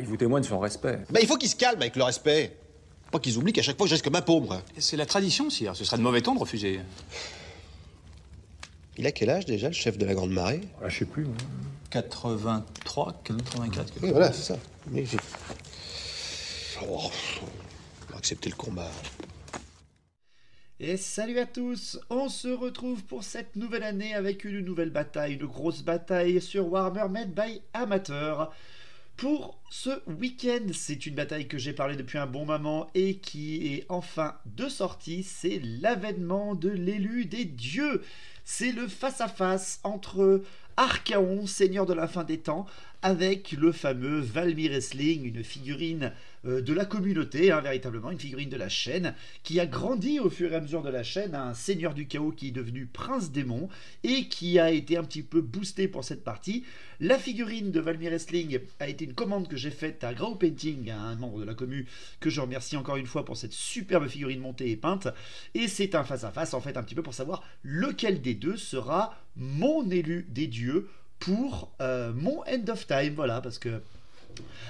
Il vous témoigne son respect. Bah, il faut qu'ils se calment avec le respect. Pas qu'ils oublient qu'à chaque fois, je reste comme un pauvre. C'est la tradition, sire. Ce serait de mauvais ton de refuser. Il a quel âge déjà, le chef de la Grande Marée? Ah, je sais plus. 83, 84. Oui, voilà, c'est ça. Mais on va accepter le combat. Et salut à tous, on se retrouve pour cette nouvelle année avec une nouvelle bataille, une grosse bataille sur Warhammer Made by Amateur. Pour ce week-end, c'est une bataille que j'ai parlé depuis un bon moment et qui est enfin de sortie, c'est l'avènement de l'élu des dieux. C'est le face-à-face entre Archaon, seigneur de la fin des temps, avec le fameux Valmy Wrestling, une figurine de la communauté, véritablement, une figurine de la chaîne, qui a grandi au fur et à mesure de la chaîne, un seigneur du chaos qui est devenu prince démon, et qui a été un petit peu boosté pour cette partie. La figurine de Valmy Wrestling a été une commande que j'ai faite à Grau Painting, un membre de la commu, que je remercie encore une fois pour cette superbe figurine montée et peinte, et c'est un face-à-face, en fait, un petit peu pour savoir lequel des deux sera mon élu des dieux pour mon End of Time, voilà, parce que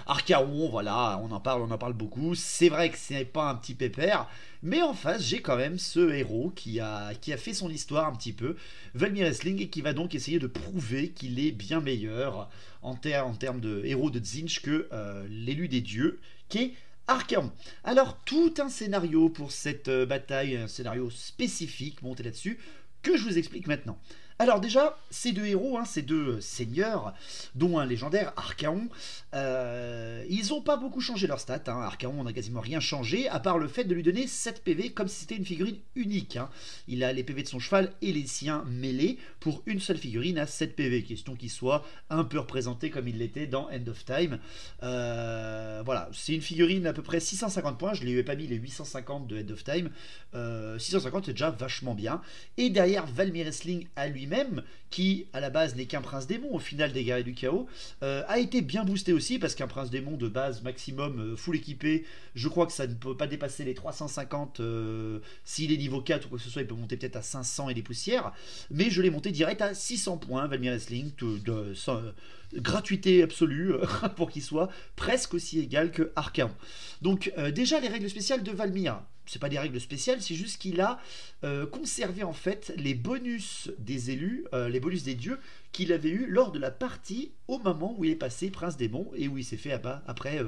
Archaon, voilà, on en parle beaucoup, c'est vrai que ce n'est pas un petit pépère, mais en face, j'ai quand même ce héros qui a fait son histoire un petit peu, Valmy Wrestling, et qui va donc essayer de prouver qu'il est bien meilleur en termes de héros de Tzeentch que l'élu des dieux, qui est Archaon. Alors, tout un scénario pour cette bataille, un scénario spécifique monté là-dessus, que je vous explique maintenant. Alors déjà, ces deux héros, ces deux seigneurs, dont un légendaire, Archaon, ils n'ont pas beaucoup changé leurs stats. Archaon n'a quasiment rien changé, à part le fait de lui donner 7 PV, comme si c'était une figurine unique. Il a les PV de son cheval et les siens mêlés pour une seule figurine à 7 PV. Question qu'il soit un peu représenté comme il l'était dans End of Time. Voilà, c'est une figurine à peu près 650 points. Je ne lui ai pas mis les 850 de End of Time. 650, c'est déjà vachement bien. Et derrière, Valmy Wrestling à lui-même, qui à la base n'est qu'un prince démon au final des guerriers du chaos, a été bien boosté aussi parce qu'un prince démon de base maximum full équipé, je crois que ça ne peut pas dépasser les 350 s'il est niveau 4 ou quoi que ce soit, il peut monter peut-être à 500 et des poussières, mais je l'ai monté direct à 600 points Valmy Wrestling, gratuité absolue pour qu'il soit presque aussi égal que Archaon. Donc déjà les règles spéciales de Valmir, c'est pas des règles spéciales, c'est juste qu'il a conservé en fait les bonus des élus, les bonus des dieux qu'il avait eu lors de la partie au moment où il est passé prince démon et où il s'est fait après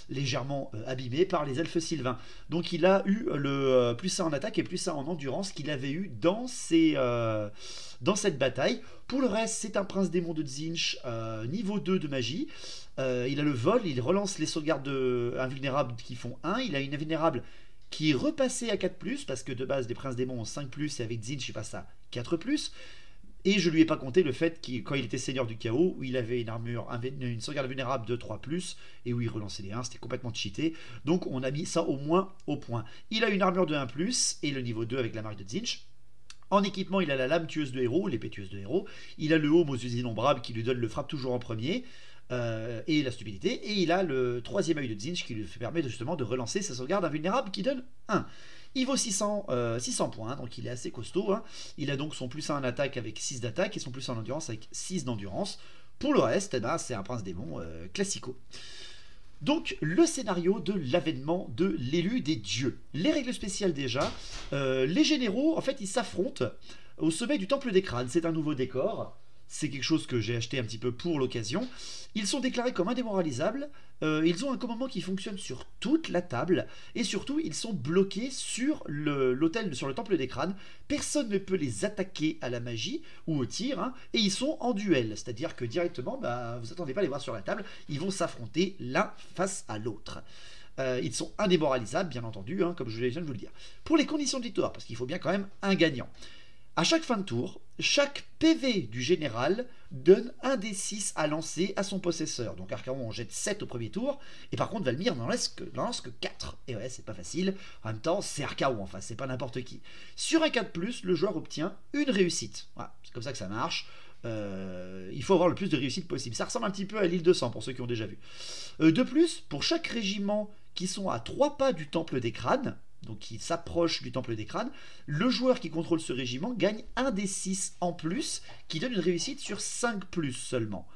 légèrement abîmé par les elfes sylvains. Donc il a eu le plus 1 en attaque et plus 1 en endurance qu'il avait eu dans cette bataille. Pour le reste, c'est un prince démon de Tzeentch, niveau 2 de magie. Il a le vol, il relance les sauvegardes invulnérables qui font 1, il a une invulnérable qui est repassé à 4+, parce que de base, des princes démons ont 5+, et avec Tzeentch, il passe à 4+. Et je lui ai pas compté le fait qu'il, quand il était seigneur du chaos, où il avait une sauvegarde vulnérable de 3+, et où il relançait les 1, c'était complètement cheaté. Donc on a mis ça au moins au point. Il a une armure de 1+, et le niveau 2 avec la marque de Tzeentch. En équipement, il a la lame tueuse de héros, l'épée tueuse de héros. Il a le haume aux yeux innombrables qui lui donne le frappe toujours en premier. Et la stupidité, et il a le 3e œil de Tzeentch qui lui permet justement de relancer sa sauvegarde invulnérable qui donne 1. Il vaut 600 points, donc il est assez costaud. Il a donc son plus 1 en attaque avec 6 d'attaque et son plus 1 en endurance avec 6 d'endurance. Pour le reste, c'est un prince démon classico. Donc le scénario de l'avènement de l'élu des dieux. Les règles spéciales déjà. Les généraux, en fait, ils s'affrontent au sommet du temple des crânes. C'est un nouveau décor. C'est quelque chose que j'ai acheté un petit peu pour l'occasion. Ils sont déclarés comme indémoralisables. Ils ont un commandement qui fonctionne sur toute la table. Et surtout, ils sont bloqués sur l'autel, sur le temple des crânes. Personne ne peut les attaquer à la magie ou au tir. Et ils sont en duel. C'est-à-dire que directement, vous n'attendez pas à les voir sur la table. Ils vont s'affronter l'un face à l'autre. Ils sont indémoralisables, bien entendu, comme je viens de vous le dire. Pour les conditions de victoire, parce qu'il faut bien quand même un gagnant. À chaque fin de tour, chaque PV du général donne un des 6 à lancer à son possesseur. Donc Archaon en jette 7 au premier tour, et par contre Valmir n'en lance que 4. Et ouais, c'est pas facile. En même temps, c'est Archaon, enfin, c'est pas n'importe qui. Sur un 4+, le joueur obtient une réussite. Voilà, c'est comme ça que ça marche. Il faut avoir le plus de réussite possible. Ça ressemble un petit peu à l'île 200 pour ceux qui ont déjà vu. De plus, pour chaque régiment qui sont à 3 pas du temple des crânes, donc qui s'approche du temple des crânes, le joueur qui contrôle ce régiment gagne un des 6 en plus, qui donne une réussite sur 5+ seulement.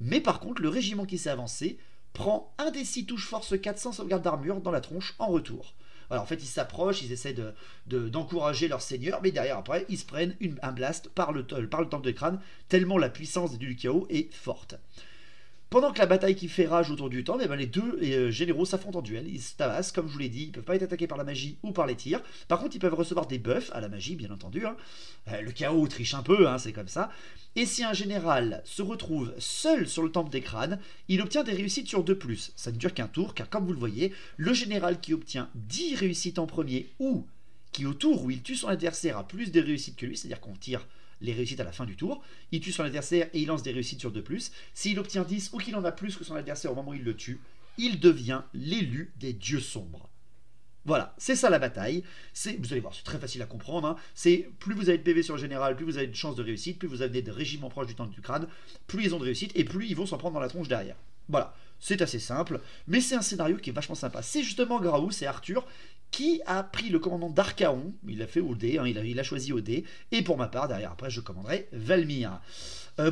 Mais par contre, le régiment qui s'est avancé prend un des 6 touches force 4 sans sauvegarde d'armure dans la tronche en retour. Alors en fait, ils s'approchent, ils essaient d'encourager leur seigneur, mais derrière, après, ils se prennent un blast par le temple de crâne, tellement la puissance du chaos est forte. Pendant que la bataille qui fait rage autour du temple, eh ben, les deux généraux s'affrontent en duel, ils se tabassent, comme je vous l'ai dit, ils ne peuvent pas être attaqués par la magie ou par les tirs. Par contre, ils peuvent recevoir des buffs à la magie, bien entendu. Hein. Le chaos triche un peu, hein, c'est comme ça. Et si un général se retrouve seul sur le temple des crânes, il obtient des réussites sur 2+. Ça ne dure qu'un tour, car comme vous le voyez, le général qui obtient 10 réussites en premier, ou qui au tour où il tue son adversaire a plus de réussites que lui, c'est-à-dire qu'on tire les réussites à la fin du tour, il tue son adversaire et il lance des réussites sur 2+. S'il obtient 10 ou qu'il en a plus que son adversaire au moment où il le tue, il devient l'élu des dieux sombres. Voilà, c'est ça la bataille. Vous allez voir, c'est très facile à comprendre. Hein. C'est plus vous avez de PV sur le général, plus vous avez de chances de réussite, plus vous avez des régiments proches du temple du crâne, plus ils ont de réussite et plus ils vont s'en prendre dans la tronche derrière. Voilà, c'est assez simple, mais c'est un scénario qui est vachement sympa. C'est justement Graou, c'est Arthur, qui a pris le commandement d'Archaon. Il l'a fait au dé, hein, il a choisi au dé. Et pour ma part, derrière, après, je commanderai Valmir.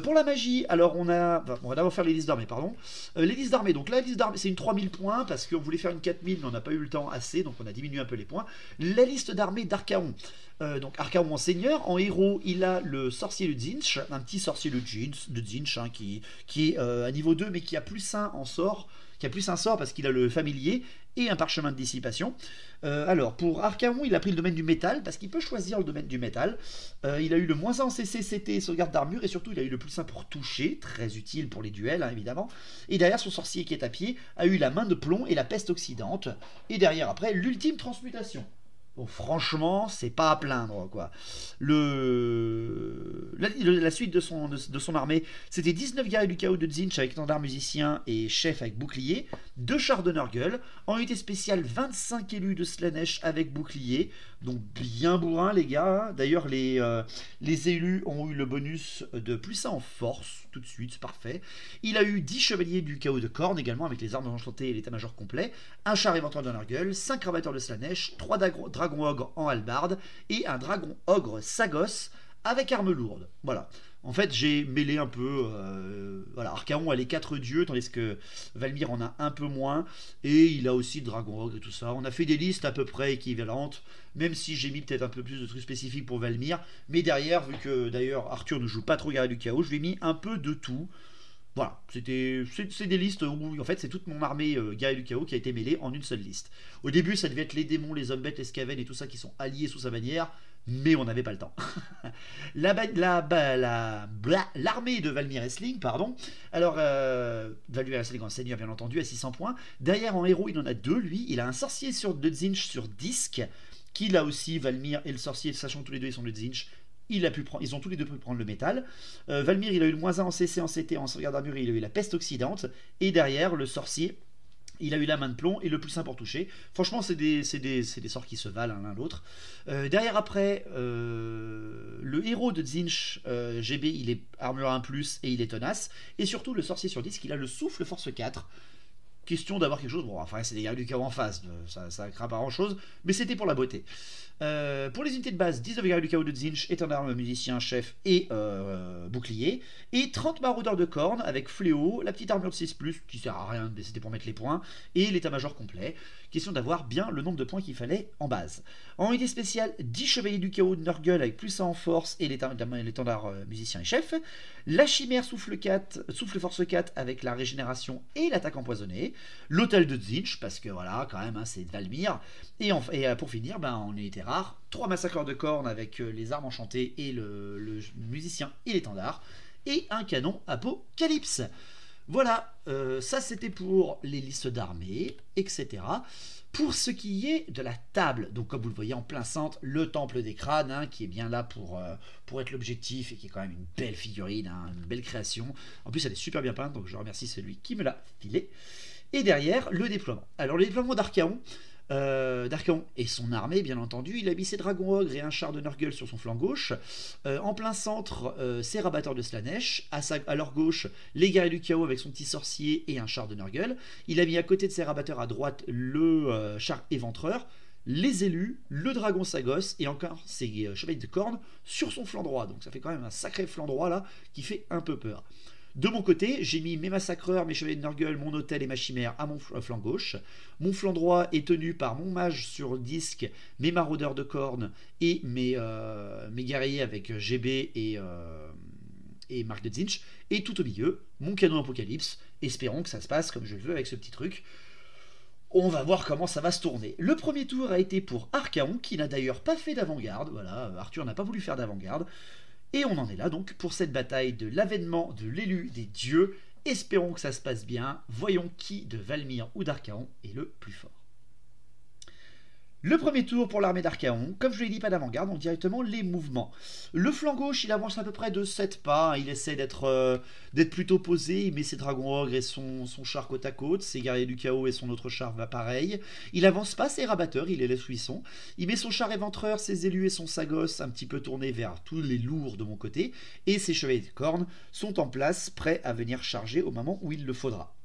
Pour la magie, alors on va d'abord faire les listes d'armées, pardon. Les listes d'armées, donc la liste d'armées, c'est une 3000 points, parce qu'on voulait faire une 4000, mais on n'a pas eu le temps assez, donc on a diminué un peu les points. La liste d'armées d'Archaon. Donc Archaon en seigneur, en héros, il a le sorcier de Tzeentch, un petit sorcier de Tzeentch, hein, qui est à niveau 2, mais qui a plus 1 en sort, qui a plus un sort parce qu'il a le familier et un parchemin de dissipation. Alors, pour Archaon, il a pris le domaine du métal, parce qu'il peut choisir le domaine du métal. Il a eu le -1 en CC, CT, sauvegarde d'armure, et surtout, il a eu le +1 pour toucher, très utile pour les duels, hein, évidemment. Et derrière, son sorcier qui est à pied a eu la main de plomb et la peste oxydante. Et derrière, après, l'ultime transmutation. Bon, franchement, c'est pas à plaindre, quoi. La suite de son armée, c'était 19 guerriers du chaos de Tzeentch avec étendard musicien et chef avec bouclier, 2 chars de Nurgle, en unité spéciale 25 élus de Slaanesh avec bouclier, donc bien bourrin les gars. Hein. D'ailleurs, les élus ont eu le bonus de +1 en force, tout de suite, c'est parfait. Il a eu 10 chevaliers du chaos de Khorne également, avec les armes enchantées et l'état-major complet, un char éventuel de Nurgle, 5 rabatteurs de Slaanesh, 3 dragons ogres en hallebarde et un dragon ogre Sagos avec arme lourde. Voilà. En fait, j'ai mêlé un peu. Voilà, Archaon a les 4 dieux, tandis que Valmir en a un peu moins. Et il a aussi le dragon ogre et tout ça. On a fait des listes à peu près équivalentes, même si j'ai mis peut-être un peu plus de trucs spécifiques pour Valmir. Mais derrière, vu que d'ailleurs Arthur ne joue pas trop guerrier du chaos, je lui ai mis un peu de tout. Voilà, c'est des listes où en fait c'est toute mon armée guerrier du chaos qui a été mêlée en une seule liste. Au début, ça devait être les démons, les hommes bêtes, les scaven et tout ça qui sont alliés sous sa bannière, mais on n'avait pas le temps. L'armée de Valmir Essling, pardon. Alors, Valmir Essling en seigneur, bien entendu, à 600 points. Derrière, en héros, il en a 2, lui. Il a un sorcier de Tzeentch sur disque, qui là aussi, Valmir et le sorcier, sachant que tous les deux ils sont de Tzeentch, ils ont tous les deux pu prendre le métal. Valmir, il a eu le -1 en CC, en CT, en sauvegarde d'armure, il a eu la peste oxydante. Et derrière, le sorcier, il a eu la main de plomb et le +1 pour toucher. Franchement, c'est des sorts qui se valent l'un l'autre. Derrière, après, le héros de Tzeentch, GB, il est armure 1+, et il est tenace. Et surtout, le sorcier sur disque, il a le souffle force 4. Question d'avoir quelque chose, bon, enfin, c'est des guerriers du chaos en face, ça craint pas grand chose, mais c'était pour la beauté. Pour les unités de base, 19 guerriers du chaos de Tzeentch, étendard, musicien, chef et bouclier, et 30 maraudeurs de Khorne avec fléau, la petite armure de 6+, qui sert à rien, c'était pour mettre les points, et l'état-major complet. Question d'avoir bien le nombre de points qu'il fallait en base. En unité spéciale, 10 chevaliers du chaos de Nurgle avec +1 en force et l'étendard musicien et chef. La chimère souffle force 4 avec la régénération et l'attaque empoisonnée. L'hôtel de Tzeentch, parce que voilà, quand même, hein, c'est Valmir. Et pour finir, en unité rare, 3 massacreurs de Khorne avec les armes enchantées et le musicien et l'étendard. Et un canon apocalypse. Voilà, ça c'était pour les listes d'armées, etc. Pour ce qui est de la table, donc comme vous le voyez en plein centre, le temple des crânes, hein, qui est bien là pour être l'objectif et qui est quand même une belle figurine, hein, une belle création. En plus, elle est super bien peinte, donc je remercie celui qui me l'a filé. Et derrière, le déploiement. Alors, le déploiement d'Archaon et son armée, bien entendu. Il a mis ses dragons ogres et un char de Nurgle sur son flanc gauche. En plein centre, ses rabatteurs de Slaanesh. À leur gauche, les guerriers du chaos avec son petit sorcier et un char de Nurgle. Il a mis à côté de ses rabatteurs à droite le char éventreur, les élus, le dragon Sagos et encore ses chevaliers de Khorne sur son flanc droit. Donc ça fait quand même un sacré flanc droit là qui fait un peu peur. De mon côté, j'ai mis mes massacreurs, mes chevaliers de Nurgle, mon hôtel et ma chimère à mon flanc gauche. Mon flanc droit est tenu par mon mage sur disque, mes maraudeurs de cornes et mes guerriers avec GB et Marc de Zinch. Et tout au milieu, mon canon Apocalypse. Espérons que ça se passe comme je le veux avec ce petit truc. On va voir comment ça va se tourner. Le premier tour a été pour Archaon, qui n'a d'ailleurs pas fait d'avant-garde. Voilà, Arthur n'a pas voulu faire d'avant-garde. Et on en est là donc pour cette bataille de l'avènement de l'élu des dieux. Espérons que ça se passe bien. Voyons qui de Valmir ou d'Archaon est le plus fort. Le premier tour pour l'armée d'Archaon, comme je l'ai dit, pas d'avant-garde, donc directement les mouvements. Le flanc gauche, il avance à peu près de 7 pas, il essaie d'être plutôt posé, il met ses dragons ogres et son char côte à côte, ses guerriers du chaos et son autre char va pareil. Il avance pas ses rabatteurs, il les laisse où ils sont. Il met son char éventreur, ses élus et son sagos un petit peu tournés vers tous les lourds de mon côté, et ses chevaliers de cornes sont en place, prêts à venir charger au moment où il le faudra.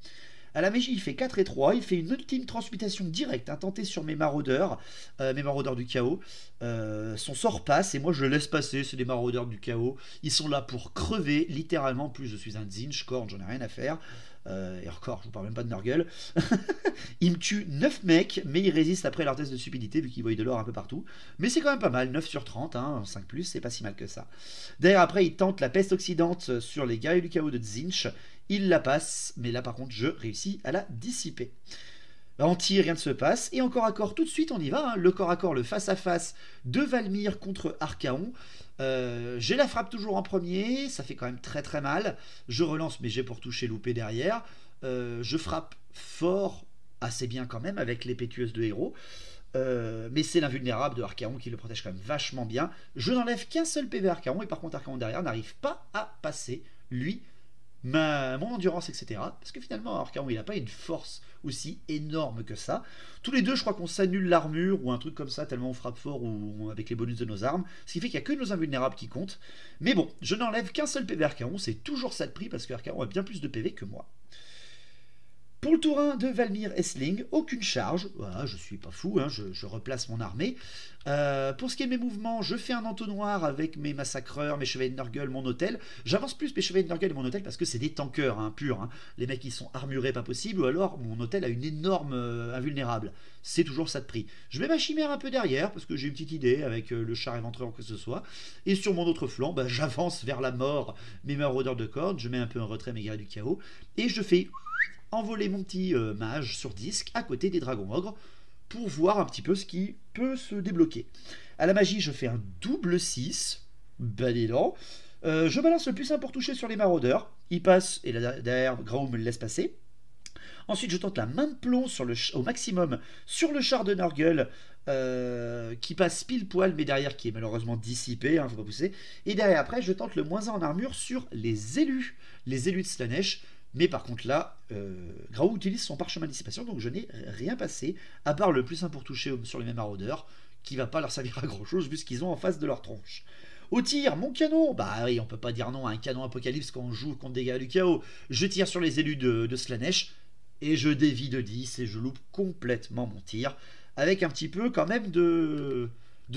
À la magie, il fait 4 et 3, il fait une ultime transmutation directe, tentée sur mes maraudeurs du chaos. Son sort passe et moi je le laisse passer, c'est des maraudeurs du chaos. Ils sont là pour crever, littéralement. Plus je suis un Zinch, Korn, j'en ai rien à faire. Et encore, je vous parle même pas de Nurgle. Il me tue 9 mecs, mais il résiste après leur test de stupidité, vu qu'il voit de l'or un peu partout. Mais c'est quand même pas mal, 9 sur 30, 5+, c'est pas si mal que ça. D'ailleurs, après, il tente la peste oxydante sur les guerriers du chaos de Zinch. Il la passe, mais là par contre je réussis à la dissiper. En tir, rien ne se passe, et en corps à corps, tout de suite on y va, le corps à corps, le face à face de Valmir contre Archaon. J'ai la frappe toujours en premier, ça fait quand même très très mal. Je relance mes jets pour toucher loupé derrière. Je frappe fort, assez bien quand même, avec l'épée tueuse de héros. Mais c'est l'invulnérable de Archaon qui le protège quand même vachement bien. Je n'enlève qu'un seul PV Archaon, et par contre Archaon derrière n'arrive pas à passer, lui, mon endurance, etc. Parce que finalement, Archaon, il n'a pas une force aussi énorme que ça. Tous les deux, je crois qu'on s'annule l'armure ou un truc comme ça, tellement on frappe fort ou avec les bonus de nos armes. Ce qui fait qu'il n'y a que nos invulnérables qui comptent. Mais bon, je n'enlève qu'un seul PV Archaon, c'est toujours ça de prix parce que Archaon a bien plus de PV que moi. Pour le tour 1 de Valmir Essling, aucune charge, voilà, je suis pas fou, je replace mon armée. Pour ce qui est de mes mouvements, je fais un entonnoir avec mes massacreurs, mes chevaliers de Nurgle, mon hôtel. J'avance plus mes chevaliers de Nurgle et mon hôtel parce que c'est des tankers purs. Les mecs ils sont armurés pas possible, ou alors mon hôtel a une énorme invulnérable. C'est toujours ça de prix. Je mets ma chimère un peu derrière parce que j'ai une petite idée avec le char éventreur que ce soit. Et sur mon autre flanc, j'avance vers la mort mes maraudeurs de cordes, je mets un peu en retrait mes guerriers du chaos, et je fais envoler mon petit mage sur disque à côté des dragons ogres pour voir un petit peu ce qui peut se débloquer. À la magie, je fais un double 6, bel élan. Je balance le plus 1 pour toucher sur les maraudeurs. Il passe, et là, derrière, Graou me le laisse passer. Ensuite, je tente la main de plomb au maximum sur le char de Nurgle qui passe pile poil, mais derrière qui est malheureusement dissipé, faut pas pousser. Et derrière, après, je tente le -1 en armure sur les élus de Slaanesh. Mais par contre là, Graou utilise son parchemin de dissipation, donc je n'ai rien passé, à part le plus 1 pour toucher sur les mêmes maraudeurs, qui va pas leur servir à grand chose, vu ce qu'ils ont en face de leur tronche. Au tir, mon canon, oui, on peut pas dire non à un canon Apocalypse quand on joue contre des guerriers du chaos. Je tire sur les élus de Slaanesh, et je dévie de 10, et je loupe complètement mon tir, avec un petit peu quand même de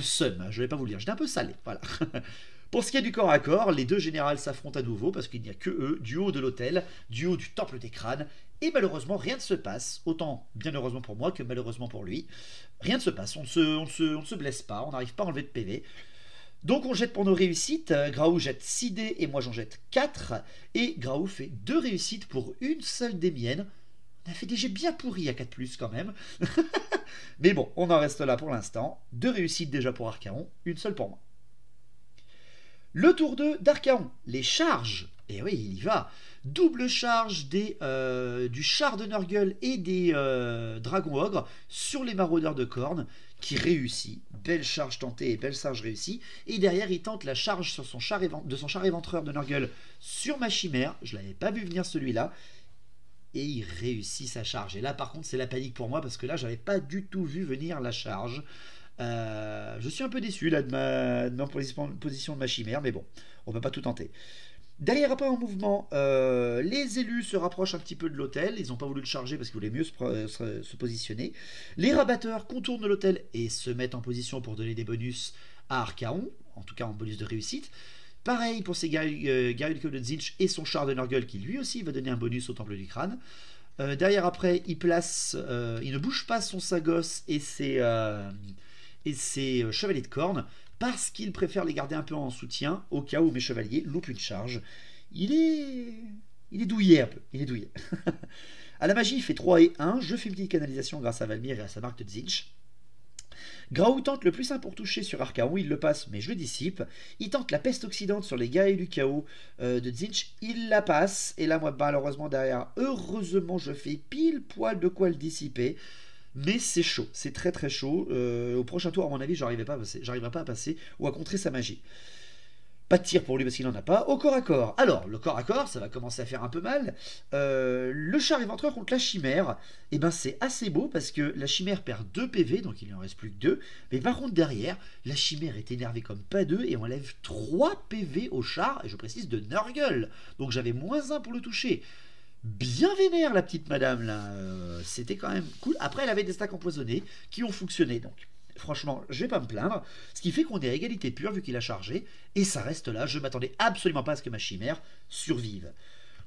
seum, je vais pas vous le dire, j'étais un peu salé, voilà. Pour ce qui est du corps à corps, les deux générales s'affrontent à nouveau parce qu'il n'y a que eux, du haut de l'hôtel, du haut du temple des crânes, et malheureusement rien ne se passe, autant bien heureusement pour moi que malheureusement pour lui. Rien ne se passe, on ne se blesse pas, on n'arrive pas à enlever de PV. Donc on jette pour nos réussites, Graou jette 6 dés et moi j'en jette 4, et Graou fait 2 réussites pour une seule des miennes. On a fait des jets bien pourris à 4+, quand même. Mais bon, on en reste là pour l'instant. 2 réussites déjà pour Archaon, une seule pour moi. Le tour 2 d'Archaon, les charges. Et oui, il y va. Double charge du char de Nurgle et des dragons ogres sur les maraudeurs de cornes, qui réussit. Belle charge tentée et belle charge réussie. Et derrière, il tente la charge sur son char éventreur de Nurgle sur ma chimère. Je ne l'avais pas vu venir celui-là. Et il réussit sa charge. Et là, par contre, c'est la panique pour moi, parce que là, j'avais pas du tout vu venir la charge. Je suis un peu déçu là, de ma position de ma chimère, mais bon, on ne peut pas tout tenter. Derrière, après en mouvement, les élus se rapprochent un petit peu de l'hôtel. Ils n'ont pas voulu le charger parce qu'ils voulaient mieux se positionner. Les rabatteurs contournent l'hôtel et se mettent en position pour donner des bonus à Archaon, en tout cas en bonus de réussite. Pareil pour ses Gyuilko de Tzeentch et son char de Nurgle qui lui aussi va donner un bonus au temple du crâne. Derrière après, il ne bouge pas son Sagos et ses chevaliers de corne parce qu'il préfère les garder un peu en soutien au cas où mes chevaliers loupent une charge. Il est douillet un peu, il est douillet. À la magie, il fait 3 et 1. Je fais une petite canalisation grâce à Valmir et à sa marque de Tzeentch. Graou tente le plus simple pour toucher sur Archaon, il le passe, mais je le dissipe. Il tente la peste oxydante sur les guerriers du chaos de Tzeentch, il la passe. Et là, moi, malheureusement, derrière, heureusement, je fais pile poil de quoi le dissiper. Mais c'est chaud, c'est très très chaud. Au prochain tour, à mon avis, j'arriverai pas à passer ou à contrer sa magie. Pas de tir pour lui parce qu'il n'en a pas. Au corps à corps. Alors, le corps à corps, ça va commencer à faire un peu mal. Le char éventreur contre la chimère, eh ben, c'est assez beau parce que la chimère perd 2 PV, donc il lui en reste plus que 2. Mais par contre, derrière, la chimère est énervée comme pas deux et enlève 3 PV au char, et je précise de Nurgle. Donc j'avais -1 pour le toucher. Bien vénère la petite madame là, c'était quand même cool. Après, elle avait des stacks empoisonnés qui ont fonctionné, donc franchement, je vais pas me plaindre. Ce qui fait qu'on est à égalité pure vu qu'il a chargé. Et ça reste là. Je m'attendais absolument pas à ce que ma chimère survive.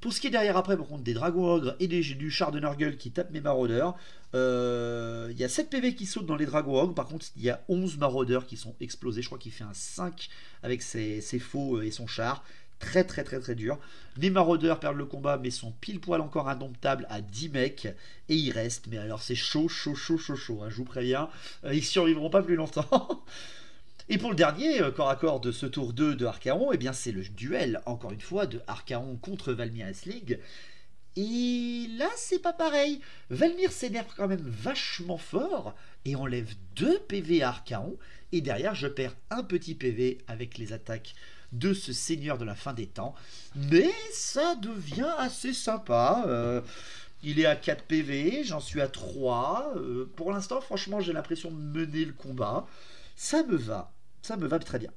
Pour ce qui est derrière après, par contre, des dragons ogres et du char de Nurgle qui tapent mes maraudeurs, il y a 7 PV qui sautent dans les dragons ogres. Par contre, il y a 11 maraudeurs qui sont explosés. Je crois qu'il fait un 5 avec ses faux et son char. Très très très très dur. Les maraudeurs perdent le combat mais sont pile poil encore indomptables à 10 mecs et ils restent. Mais alors c'est chaud, chaud, chaud, chaud, chaud, hein, je vous préviens. Ils survivront pas plus longtemps. Et pour le dernier corps à corps de ce tour 2 de Archaon, eh bien c'est le duel encore une fois de Archaon contre Valmir Aesling. Et là c'est pas pareil. Valmir s'énerve quand même vachement fort et enlève 2 PV à Archaon. Et derrière je perds un petit PV avec les attaques de ce seigneur de la fin des temps, mais ça devient assez sympa. Il est à 4 PV, j'en suis à 3. Pour l'instant, franchement, j'ai l'impression de mener le combat. Ça me va très bien.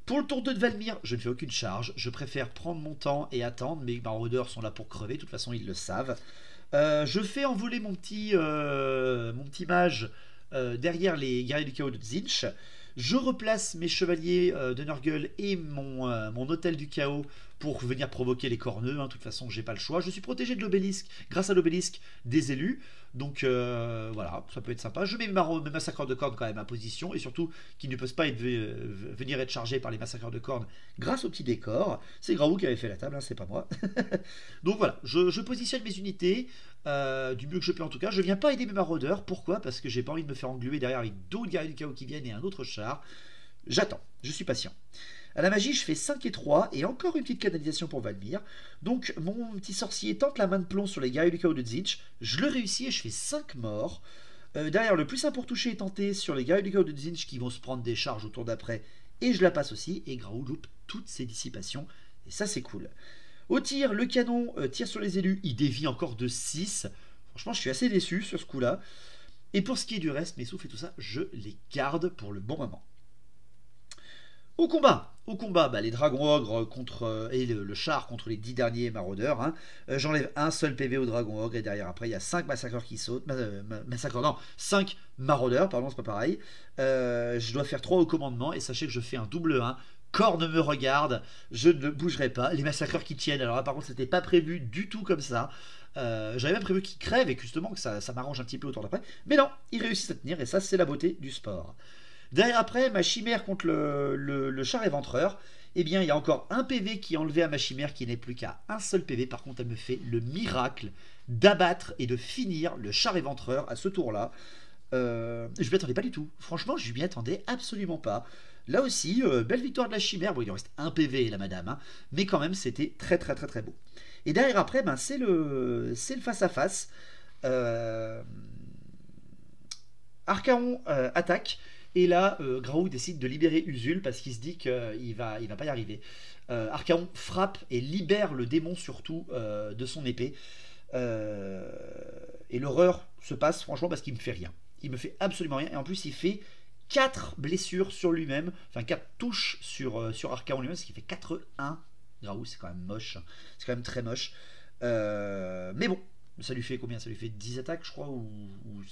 Pour le tour 2 de Valmir, je ne fais aucune charge. Je préfère prendre mon temps et attendre. Mes maraudeurs sont là pour crever, de toute façon, ils le savent. Je fais envoler mon petit mage derrière les guerriers du chaos de Tzeentch. Je replace mes chevaliers de Nurgle et mon hôtel du chaos pour venir provoquer les corneux. Hein. De toute façon, j'ai pas le choix. Je suis protégé de l'obélisque grâce à l'obélisque des élus. Donc voilà, ça peut être sympa. Je mets mes massacreurs de cornes quand même à position et surtout qu'ils ne peuvent pas venir être chargés par les massacreurs de cornes grâce au petit décor. C'est Graou qui avait fait la table, hein, c'est pas moi. Donc voilà, je positionne mes unités du mieux que je peux en tout cas. Je viens pas aider mes maraudeurs. Pourquoi? Parce que j'ai pas envie de me faire engluer derrière avec d'autres guerriers du chaos qui viennent et un autre char. J'attends, je suis patient. À la magie, je fais 5 et 3 et encore une petite canalisation pour Valmir. Donc mon petit sorcier tente la main de plomb sur les guerriers du chaos de Tzeentch. Je le réussis et je fais 5 morts. Derrière, le plus simple pour toucher est tenté sur les guerriers du chaos de Tzeentch qui vont se prendre des charges au tour d'après. Et je la passe aussi. Et Graou loupe toutes ses dissipations. Et ça, c'est cool. Au tir, le canon tire sur les élus. Il dévie encore de 6. Franchement, je suis assez déçu sur ce coup-là. Et pour ce qui est du reste, mes souffles et tout ça, je les garde pour le bon moment. Au combat, bah, les dragons ogres et le char contre les 10 derniers maraudeurs. Hein. J'enlève un seul PV au dragon ogre et derrière après il y a 5 massacreurs qui sautent. 5 maraudeurs, pardon, c'est pas pareil. Je dois faire 3 au commandement et sachez que je fais un double 1. Corne me regarde, je ne bougerai pas. Les massacreurs qui tiennent, alors là par contre c'était pas prévu du tout comme ça. J'avais même prévu qu'ils crèvent et que justement que ça m'arrange un petit peu au tour d'après. Mais non, ils réussissent à tenir et ça c'est la beauté du sport. Derrière après, ma chimère contre le char éventreur, eh bien il y a encore un PV qui est enlevé à ma chimère qui n'est plus qu'à un seul PV. Par contre, elle me fait le miracle d'abattre et de finir le char éventreur à ce tour-là. Je m'y attendais pas du tout. Franchement, je m'y attendais absolument pas. Là aussi, belle victoire de la chimère. Bon, il en reste un PV, la madame, hein, mais quand même, c'était très très très très beau. Et derrière après, ben, c'est le face-à-face. Archaon attaque. Et là, Graou décide de libérer Usul parce qu'il se dit qu'il va pas y arriver. Archaon frappe et libère le démon surtout de son épée. Et l'horreur se passe franchement parce qu'il me fait rien. Il me fait absolument rien. Et en plus, il fait 4 blessures sur lui-même. Enfin, 4 touches sur Archaon lui-même. Ce qui fait 4-1. Graou, c'est quand même moche. C'est quand même très moche. Mais bon, Ça lui fait combien? Ça lui fait 10 attaques, je crois, ou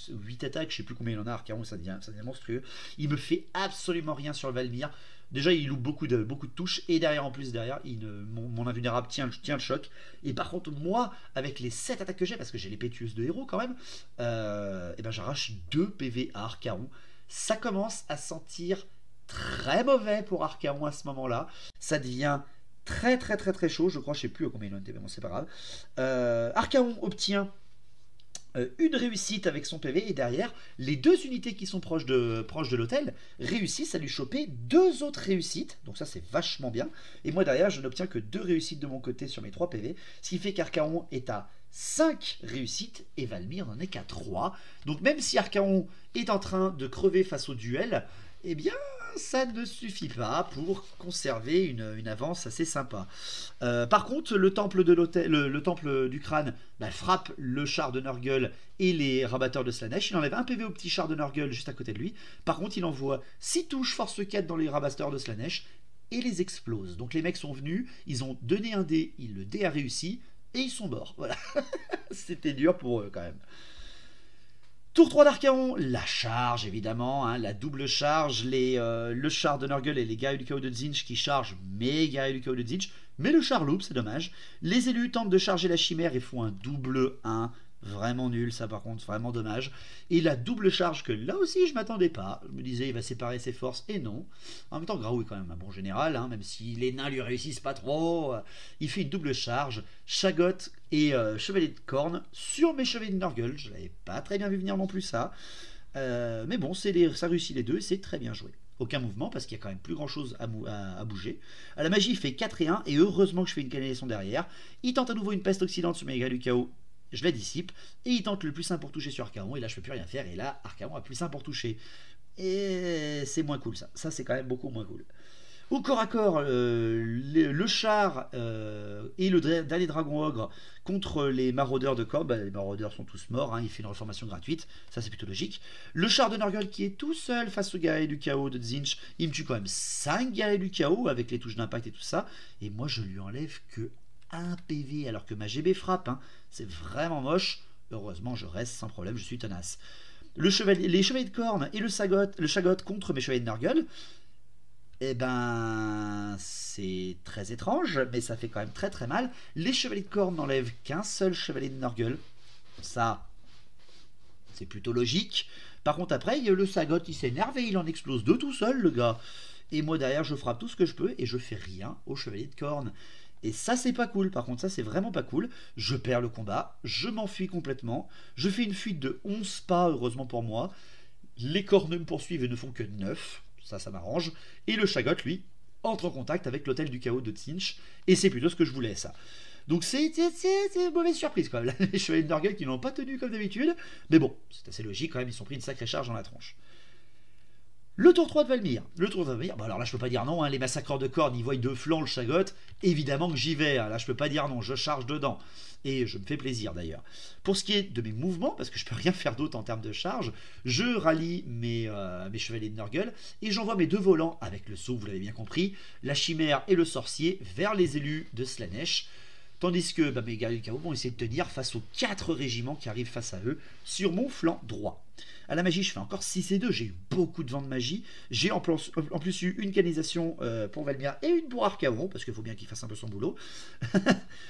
8 attaques, je sais plus combien il en a, Archaon, ça devient monstrueux. Il me fait absolument rien sur le Valmir. Déjà, il loupe beaucoup de touches, et derrière, en plus, mon invulnérable tient le choc. Et par contre, moi, avec les 7 attaques que j'ai, parce que j'ai les pétueuses de héros quand même, et ben j'arrache 2 PV à Archaon. Ça commence à sentir très mauvais pour Archaon à ce moment-là. Ça devient très très très très chaud, je crois, je sais plus à combien il en était, mais bon, c'est pas grave. Archaon obtient une réussite avec son PV, et derrière, les 2 unités qui sont proches de l'hôtel réussissent à lui choper 2 autres réussites, donc ça c'est vachement bien. Et moi derrière, je n'obtiens que 2 réussites de mon côté sur mes 3 PV, ce qui fait qu'Archaon est à 5 réussites et Valmir n'en est qu'à 3. Donc même si Archaon est en train de crever face au duel, eh bien ça ne suffit pas pour conserver une avance assez sympa. Par contre, le temple de l'hôtel, le temple du crâne, bah, frappe le char de Nurgle et les rabatteurs de Slaanesh. Il enlève un PV au petit char de Nurgle juste à côté de lui. Par contre, il envoie 6 touches force 4 dans les rabatteurs de Slaanesh et les explose. Donc les mecs sont venus, ils ont donné un dé, le dé a réussi et ils sont morts. Voilà. C'était dur pour eux quand même. Tour 3 d'Archaon, la charge évidemment, hein, la double charge, le char de Nurgle et les guerriers du chaos de Tzeentch qui chargent mes guerriers du chaos de Tzeentch, mais le char loupe, c'est dommage. Les élus tentent de charger la chimère et font un double 1, vraiment nul ça par contre, vraiment dommage. Et la double charge que là aussi je m'attendais pas, je me disais il va séparer ses forces et non. En même temps Graou est quand même un bon général, hein, même si les nains lui réussissent pas trop, il fait une double charge, Chagot et Chevalier de Corne sur mes chevaliers de Nurgle, je l'avais pas très bien vu venir non plus ça. Mais bon, ça réussit les deux et c'est très bien joué. Aucun mouvement parce qu'il y a quand même plus grand chose à bouger. À la magie il fait 4 et 1 et heureusement que je fais une canalisation derrière. Il tente à nouveau une peste oxydante sur mes guerriers du chaos. Je la dissipe, et il tente le plus 1 pour toucher sur Archaon, et là je peux plus rien faire, et là Archaon a plus 1 pour toucher. Et c'est moins cool ça, c'est quand même beaucoup moins cool. Au corps à corps, le char et le dernier dragon ogre contre les maraudeurs de corps, les maraudeurs sont tous morts, hein, il fait une reformation gratuite, ça c'est plutôt logique. Le char de Nurgle qui est tout seul face au guerrier du chaos de Tzeentch, il me tue quand même 5 guerriers du chaos avec les touches d'impact et tout ça, et moi je lui enlève que 1 PV alors que ma GB frappe, hein. C'est vraiment moche. Heureusement je reste sans problème, je suis tenace. Les chevaliers de corne et le chagot contre mes chevaliers de Nurgle, eh ben c'est très étrange, mais ça fait quand même très très mal. Les chevaliers de corne n'enlèvent qu'un seul chevalier de Nurgle, ça c'est plutôt logique. Par contre après le chagot il s'énerve et il en explose 2 tout seul le gars. Et moi derrière je frappe tout ce que je peux et je fais rien aux chevaliers de corne. Et ça c'est pas cool, par contre ça c'est vraiment pas cool. Je perds le combat, je m'enfuis complètement, je fais une fuite de 11 pas heureusement pour moi. Les cornes me poursuivent et ne font que 9, ça m'arrange. Et le chagot lui entre en contact avec l'hôtel du chaos de Tzeentch, et c'est plutôt ce que je voulais ça. Donc c'est une mauvaise surprise quand même, les chevaliers de Nurgle qui n'ont pas tenu comme d'habitude, mais bon, c'est assez logique quand même, ils sont pris une sacrée charge dans la tronche. Le tour 3 de Valmir. Bah alors là je peux pas dire non, hein, les massacreurs de cornes, ils voient de flanc le chagot, évidemment que j'y vais, hein, là je peux pas dire non, je charge dedans. Et je me fais plaisir d'ailleurs. Pour ce qui est de mes mouvements, parce que je peux rien faire d'autre en termes de charge, je rallie mes chevaliers de Nurgle et j'envoie mes 2 volants avec le saut, vous l'avez bien compris, la chimère et le sorcier vers les élus de Slaanesh. Tandis que mes guerriers du chaos vont essayer de tenir face aux 4 régiments qui arrivent face à eux sur mon flanc droit. À la magie, je fais encore 6 et 2, j'ai eu beaucoup de vents de magie. J'ai en plus eu une canalisation pour Valmir et une pour Archaon, parce qu'il faut bien qu'il fasse un peu son boulot.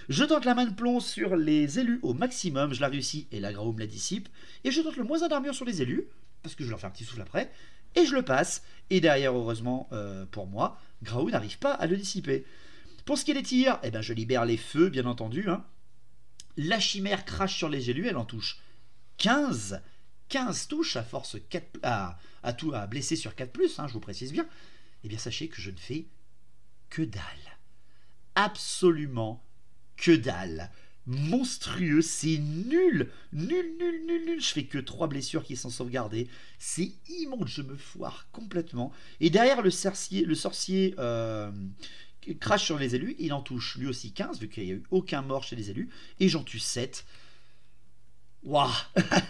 Je tente la main de plomb sur les élus au maximum, je la réussis et la Graou me la dissipe. Et je tente le moins 1 d'armure sur les élus, parce que je leur fais un petit souffle après, et je le passe. Et derrière, heureusement pour moi, Graou n'arrive pas à le dissiper. Pour ce qui est des tirs, eh ben, je libère les feux, bien entendu. Hein. La chimère crache sur les élus, elle en touche 15 touches à force 4, à blesser sur 4+, hein, je vous précise bien. Eh bien, sachez que je ne fais que dalle. Absolument que dalle. Monstrueux, c'est nul. Nul. Je fais que 3 blessures qui sont sauvegardées. C'est immonde, je me foire complètement. Et derrière, le sorcier crache sur les élus, il en touche lui aussi 15, vu qu'il n'y a eu aucun mort chez les élus, et j'en tue 7. Waouh.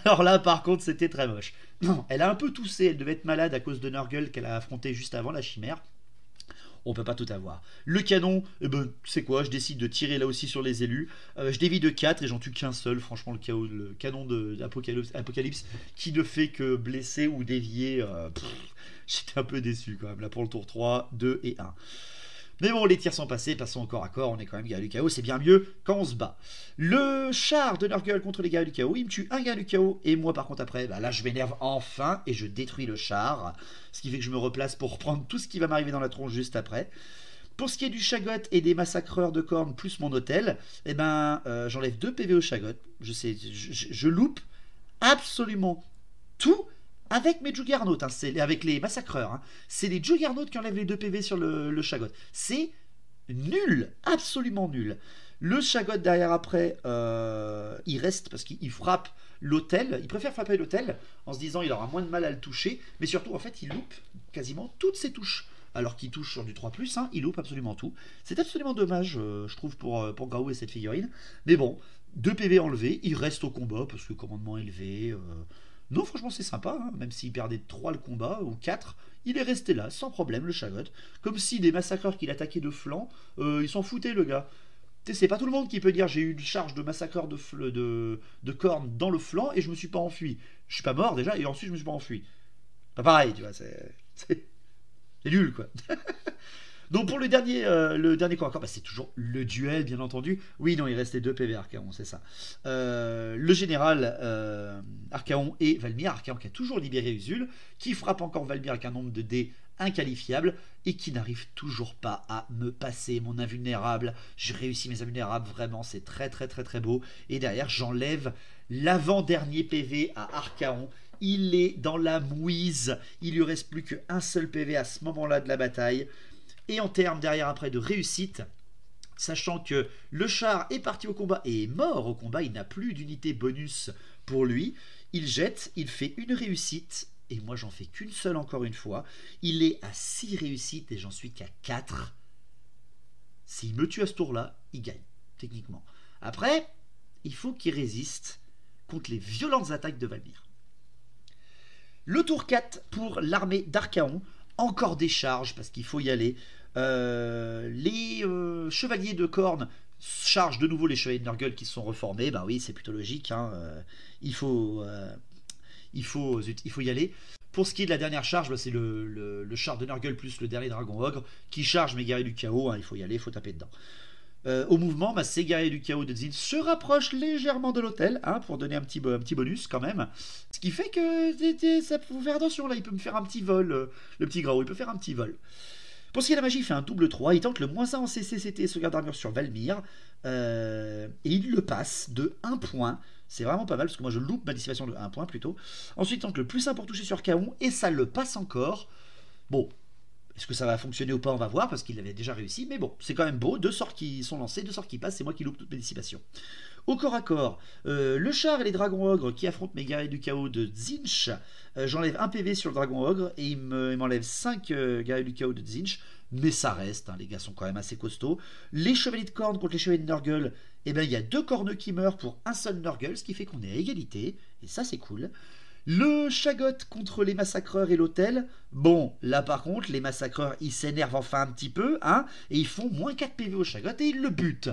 Alors là, par contre, c'était très moche. Non, elle a un peu toussé, elle devait être malade à cause de Nurgle qu'elle a affronté juste avant, la chimère. on peut pas tout avoir. Le canon, eh ben, c'est quoi? Je décide de tirer là aussi sur les élus. Je dévie de 4 et j'en tue qu'un seul. Franchement, le canon d'Apocalypse qui ne fait que blesser ou dévier. J'étais un peu déçu quand même. Là pour le tour 3, 2 et 1. Mais bon, les tirs sont passés, passons encore à corps, on est quand même guerrier du chaos, c'est bien mieux quand on se bat. Le char de Nurgle contre les guerriers du chaos, il me tue un guerrier du chaos, et moi par contre après, bah là je m'énerve enfin, et je détruis le char, ce qui fait que je me replace pour reprendre tout ce qui va m'arriver dans la tronche juste après. Pour ce qui est du Shaggot et des massacreurs de cornes plus mon hôtel, eh ben, j'enlève 2 PV au Shaggot, je loupe absolument tout, avec mes Juggernaut, avec les massacreurs. Hein. C'est les Juggernaut qui enlèvent les 2 PV sur le Shaggot. C'est nul, absolument nul. Le Shaggot derrière après, il reste parce qu'il frappe l'hôtel. Il préfère frapper l'hôtel en se disant il aura moins de mal à le toucher. Mais surtout, en fait, il loupe quasiment toutes ses touches. Alors qu'il touche sur du 3+, hein, il loupe absolument tout. C'est absolument dommage, je trouve, pour Graou et cette figurine. Mais bon, 2 PV enlevés, il reste au combat parce que commandement élevé... Non, franchement, c'est sympa, hein. Même s'il perdait 3 le combat, ou 4, il est resté là, sans problème, le Shaggot. Comme si des massacreurs qu'il attaquait de flanc, il s'en foutait, le gars. C'est pas tout le monde qui peut dire j'ai eu une charge de massacreur de cornes dans le flanc et je me suis pas enfui. Je suis pas mort déjà, et ensuite je me suis pas enfui. Pas pareil, tu vois, c'est nul, quoi. Donc pour le dernier corps à corps, bah c'est toujours le duel, bien entendu. Oui, non, il restait 2 PV Archaon, c'est ça. Le général Archaon et Valmir. Archaon qui a toujours libéré Usul, qui frappe encore Valmir avec un nombre de dés inqualifiable et qui n'arrive toujours pas à me passer mon invulnérable. J'ai réussi mes invulnérables, vraiment, c'est très très très très beau. Et derrière, j'enlève l'avant-dernier PV à Archaon. Il est dans la mouise. Il lui reste plus qu'un seul PV à ce moment-là de la bataille. Et en termes derrière après de réussite, sachant que le char est parti au combat et est mort au combat, il n'a plus d'unité bonus pour lui, il jette, il fait une réussite, et moi j'en fais qu'une seule encore une fois, il est à 6 réussites et j'en suis qu'à 4. S'il me tue à ce tour-là, il gagne, techniquement. Après, il faut qu'il résiste contre les violentes attaques de Valmir. Le tour 4 pour l'armée d'Archaon, encore des charges parce qu'il faut y aller. Les chevaliers de cornes chargent de nouveau les chevaliers de Nurgle qui se sont reformés. Bah oui, c'est plutôt logique. Hein. Il faut y aller. Pour ce qui est de la dernière charge, bah, c'est le char de Nurgle plus le dernier dragon ogre qui charge mes guerriers du chaos. Hein. Il faut y aller, il faut taper dedans. Au mouvement, bah, ces guerriers du chaos de Tzin se rapprochent légèrement de l'hôtel, hein, pour donner un petit bonus quand même. Ce qui fait que ça faut faire attention, là, il peut me faire un petit vol, le petit Graou, il peut faire un petit vol. Pour ce qui est de la magie, il fait un double 3, il tente le -1 en CCCT et sauvegarde d'armure sur Valmir, et il le passe de 1 point. C'est vraiment pas mal, parce que moi je loupe ma dissipation de 1 point plutôt. Ensuite, il tente le +1 pour toucher sur Kaon, et ça le passe encore. Bon. Est-ce que ça va fonctionner ou pas? On va voir, parce qu'il avait déjà réussi. Mais bon, c'est quand même beau. 2 sorts qui sont lancés, 2 sorts qui passent. C'est moi qui loupe toute mes dissipations. Au corps à corps, le char et les dragons ogres qui affrontent mes guerriers du chaos de Tzeentch. J'enlève 1 PV sur le dragon ogre et il m'enlève 5 guerriers du chaos de Tzeentch. Mais ça reste, hein, les gars sont quand même assez costauds. Les chevaliers de cornes contre les chevaliers de Nurgle, eh ben, il y a 2 corneux qui meurent pour un seul Nurgle, ce qui fait qu'on est à égalité. Et ça, c'est cool. Le Shaggot contre les massacreurs et l'hôtel. Bon, là par contre, les massacreurs, ils s'énervent enfin un petit peu, hein, et ils font -4 PV au Shaggot et ils le butent.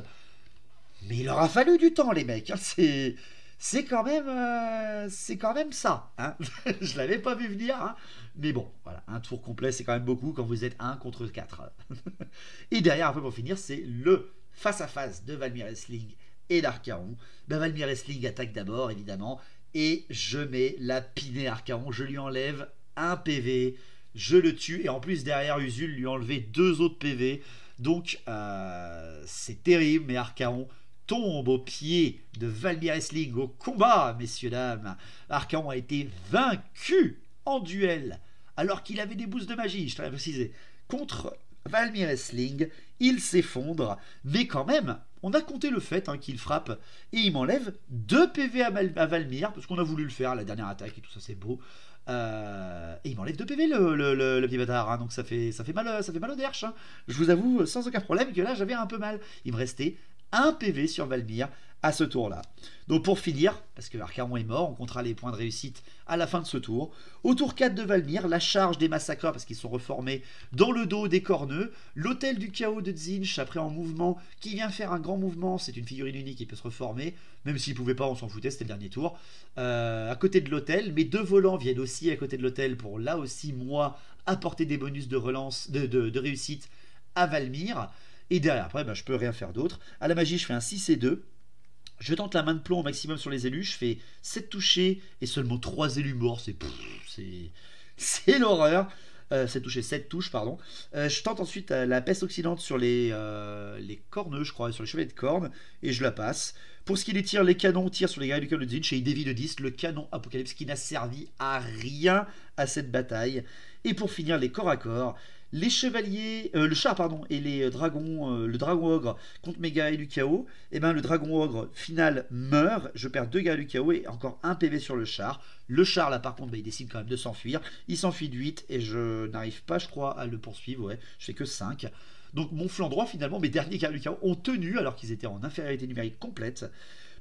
Mais il leur a fallu du temps, les mecs. Hein, c'est quand même ça. Hein. Je l'avais pas vu venir, hein. Mais bon, voilà, un tour complet, c'est quand même beaucoup quand vous êtes 1 contre 4. Et derrière, après pour finir, c'est le face-à-face de Valmir Aisling et d'Archaon. Ben, Valmir Aisling attaque d'abord, évidemment. Et je mets la pinée Archaon, je lui enlève 1 PV, je le tue, et en plus derrière Usul lui a enlevé 2 autres PV, donc c'est terrible, mais Archaon tombe aux pieds de Valmir Aisling au combat, messieurs, dames. Archaon a été vaincu en duel, alors qu'il avait des boosts de magie, je t'avais précisé, contre Valmir Aisling, il s'effondre, mais quand même, on a compté le fait, hein, qu'il frappe et il m'enlève 2 PV à Valmir, parce qu'on a voulu le faire à la dernière attaque et tout ça, c'est beau. Et il m'enlève 2 PV le petit bâtard, hein, donc ça fait mal au derche. Hein. Je vous avoue sans aucun problème que là j'avais un peu mal. Il me restait 1 PV sur Valmir à ce tour-là. Donc pour finir, parce que Archaon est mort, on comptera les points de réussite à la fin de ce tour. Au tour 4 de Valmir, la charge des massacreurs, parce qu'ils sont reformés dans le dos des corneux. L'hôtel du chaos de Tzeentch, après en mouvement, qui vient faire un grand mouvement. C'est une figurine unique qui peut se reformer. Même s'il ne pouvait pas, on s'en foutait, c'était le dernier tour. À côté de l'hôtel, mes 2 volants viennent aussi à côté de l'hôtel pour là aussi, moi, apporter des bonus de relance, de réussite à Valmir. Et derrière, après, je peux rien faire d'autre. À la magie, je fais un 6 et 2. Je tente la main de plomb au maximum sur les élus. Je fais 7 touchés et seulement 3 élus morts. C'est l'horreur. 7 touchés, 7 touches, pardon. Je tente ensuite la peste oxydante sur les corneux, je crois, sur les chevaliers de cornes. Et je la passe. Pour ce qui est des tirs, les canons tirent sur les guerriers du chaos de Tzeentch et ils dévient de 10 le canon Apocalypse qui n'a servi à rien à cette bataille. Et pour finir, les corps à corps. Les chevaliers, le char pardon, et les dragons, le dragon ogre contre mes guerriers du chaos, et ben le dragon ogre final meurt, je perds 2 guerriers du chaos et encore 1 PV sur le char. Le char là par contre, il décide quand même de s'enfuir, il s'enfuit de 8 et je n'arrive pas je crois à le poursuivre, ouais, je fais que 5. Donc mon flanc droit finalement, mes derniers guerriers du chaos ont tenu alors qu'ils étaient en infériorité numérique complète.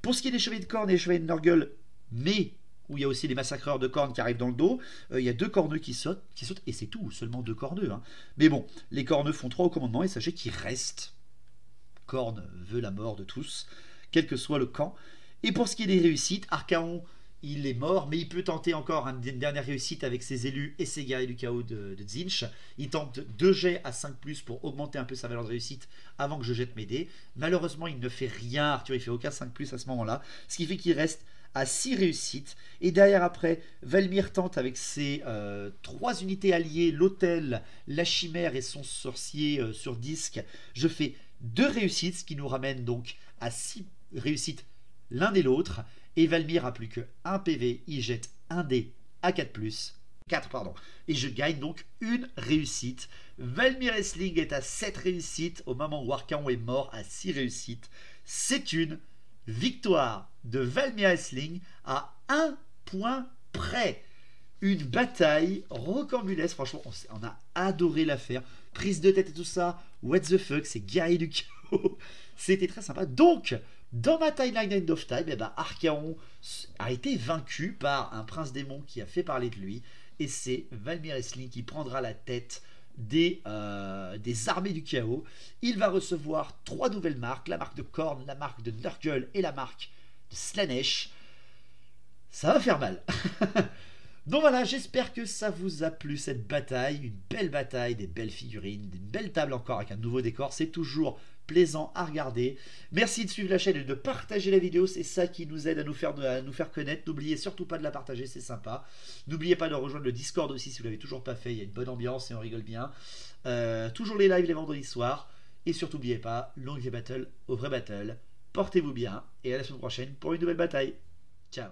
Pour ce qui est des chevaliers de corne et des chevaliers de Nurgle, mais où il y a aussi les massacreurs de cornes qui arrivent dans le dos. Il y a 2 corneux qui sautent, et c'est tout, seulement 2 corneux. Hein. Mais bon, les corneux font 3 au commandement, et sachez qu'il reste. Corne veut la mort de tous, quel que soit le camp. Et pour ce qui est des réussites, Archaon, il est mort, mais il peut tenter encore une dernière réussite avec ses élus et ses guerriers du chaos de Tzeentch. Il tente 2 jets à 5+, pour augmenter un peu sa valeur de réussite avant que je jette mes dés. Malheureusement, il ne fait rien, Arthur, il fait aucun 5+, à ce moment-là, ce qui fait qu'il reste à 6 réussites. Et derrière après, Valmir tente avec ses 3 unités alliées, l'hôtel, la chimère et son sorcier sur disque. Je fais 2 réussites, ce qui nous ramène donc à 6 réussites l'un et l'autre. Et Valmir a plus que 1 PV, il jette un dé à 4 pardon. Et je gagne donc une réussite. Valmir Aisling est à 7 réussites au moment où Archaon est mort à 6 réussites. C'est une victoire de Valmir Aisling à 1 point près. Une bataille rocambolesque, franchement, on a adoré la faire. Prise de tête et tout ça, what the fuck, c'est guerrier du chaos. C'était très sympa. Donc, dans ma timeline End of Time, Archaon a été vaincu par un prince démon qui a fait parler de lui. Et c'est Valmir Aisling qui prendra la tête des armées du chaos. Il va recevoir 3 nouvelles marques, la marque de Khorne, la marque de Nurgle et la marque de Slaanesh. Ça va faire mal. Donc voilà, j'espère que ça vous a plu cette bataille, une belle bataille, des belles figurines, une belle table encore avec un nouveau décor, c'est toujours plaisant à regarder. Merci de suivre la chaîne et de partager la vidéo, c'est ça qui nous aide à nous faire connaître. N'oubliez surtout pas de la partager, c'est sympa. N'oubliez pas de rejoindre le Discord aussi si vous ne l'avez toujours pas fait, il y a une bonne ambiance et on rigole bien. Toujours les lives les vendredis soirs. Et surtout n'oubliez pas, longue battle au vrai battle. Portez-vous bien et à la semaine prochaine pour une nouvelle bataille. Ciao.